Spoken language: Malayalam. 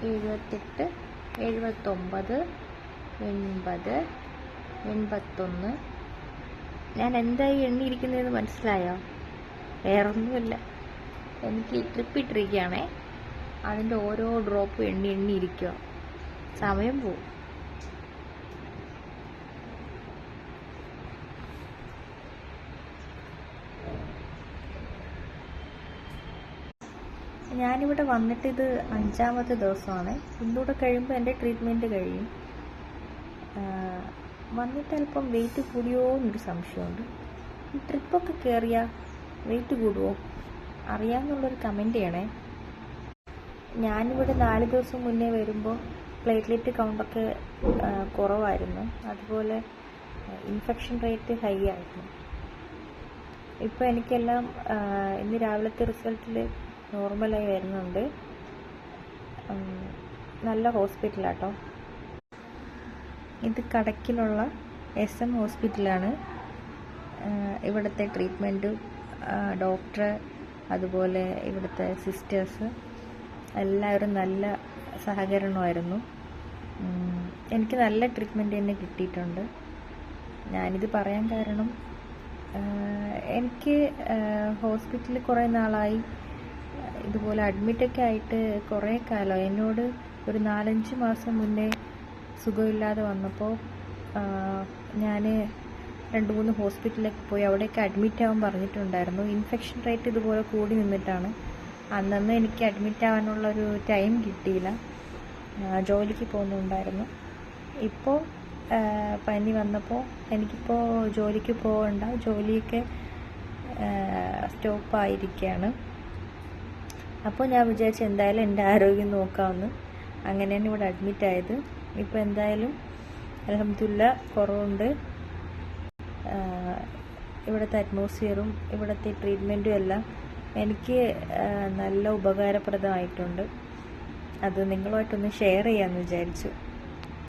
78 79 80 81. ഞാൻ എന്തായി എണ്ണിയിരിക്കുന്നതെന്ന് മനസ്സിലായോ? വേറൊന്നുമില്ല, എനിക്ക് ട്രിപ്പ് ഇട്ടിരിക്കുകയാണേ. അതിൻ്റെ ഓരോ ഡ്രോപ്പ് എണ്ണിയിരിക്കുക. സമയം പോവും. ഞാനിവിടെ വന്നിട്ട് ഇത് 5ാമത്തെ ദിവസമാണ്. ഇന്നൂടെ കഴിയുമ്പോൾ എൻ്റെ ട്രീറ്റ്മെൻറ്റ് കഴിയും. വന്നിട്ട് അല്പം വെയിറ്റ് കൂടിയോ എന്നൊരു സംശയമുണ്ട്. ഈ ട്രിപ്പൊക്കെ കയറിയാൽ വെയിറ്റ് കൂടുമോ അറിയാമെന്നുള്ളൊരു കമൻറ്റ് ചെയ്യണേ. ഞാനിവിടെ 4 ദിവസം മുന്നേ വരുമ്പോൾ പ്ലേറ്റ്ലെറ്റ് കൗണ്ടൊക്കെ കുറവായിരുന്നു. അതുപോലെ ഇൻഫെക്ഷൻ റേറ്റ് ഹൈ ആയിരുന്നു. ഇപ്പോൾ എനിക്കെല്ലാം ഇന്ന് രാവിലത്തെ റിസൾട്ടിൽ നോർമലായി വരുന്നുണ്ട്. നല്ല ഹോസ്പിറ്റലാട്ടോ. ഇത് കടക്കിലുള്ള SM ഹോസ്പിറ്റലാണ്. ഇവിടുത്തെ ട്രീറ്റ്മെൻറ്റും ഡോക്ടർ അതുപോലെ ഇവിടുത്തെ സിസ്റ്റേഴ്സ് എല്ലാവരും നല്ല സഹകരണമായിരുന്നു. എനിക്ക് നല്ല ട്രീറ്റ്മെൻറ്റ് തന്നെ കിട്ടിയിട്ടുണ്ട്. ഞാനിത് പറയാൻ കാരണം എനിക്ക് ഹോസ്പിറ്റലിൽ കുറേ നാളായി ഇതുപോലെ അഡ്മിറ്റൊക്കെ ആയിട്ട് കുറേ കാലമായി. എന്നോട് ഒരു 4-5 മാസം മുന്നേ സുഖമില്ലാതെ വന്നപ്പോൾ ഞാൻ 2-3 ഹോസ്പിറ്റലിലൊക്കെ പോയി അവിടെയൊക്കെ അഡ്മിറ്റ് ആവാൻ പറഞ്ഞിട്ടുണ്ടായിരുന്നു. ഇൻഫെക്ഷൻ റേറ്റ് ഇതുപോലെ കൂടി നിന്നിട്ടാണ്. അന്നൊന്നും എനിക്ക് അഡ്മിറ്റ് ആവാനുള്ളൊരു ടൈം കിട്ടിയില്ല, ജോലിക്ക് പോകുന്നുണ്ടായിരുന്നു. ഇപ്പോൾ പനി വന്നപ്പോൾ എനിക്കിപ്പോൾ ജോലിക്ക് പോകണ്ട, ജോലിയൊക്കെ സ്റ്റോപ്പായിരിക്കുകയാണ്. അപ്പോൾ ഞാൻ വിചാരിച്ചു എന്തായാലും എൻ്റെ ആരോഗ്യം നോക്കാമെന്ന്. അങ്ങനെയാണ് ഇവിടെ അഡ്മിറ്റ് ആയത്. ഇപ്പോൾ എന്തായാലും അൽഹംദുലില്ലാ കുറവുണ്ട്. ഇവിടുത്തെ അറ്റ്മോസ്ഫിയറും ഇവിടുത്തെ ട്രീറ്റ്മെൻറ്റും എല്ലാം എനിക്ക് നല്ല ഉപകാരപ്രദമായിട്ടുണ്ട്. അത് നിങ്ങളുമായിട്ടൊന്ന് ഷെയർ ചെയ്യാമെന്ന് വിചാരിച്ചു.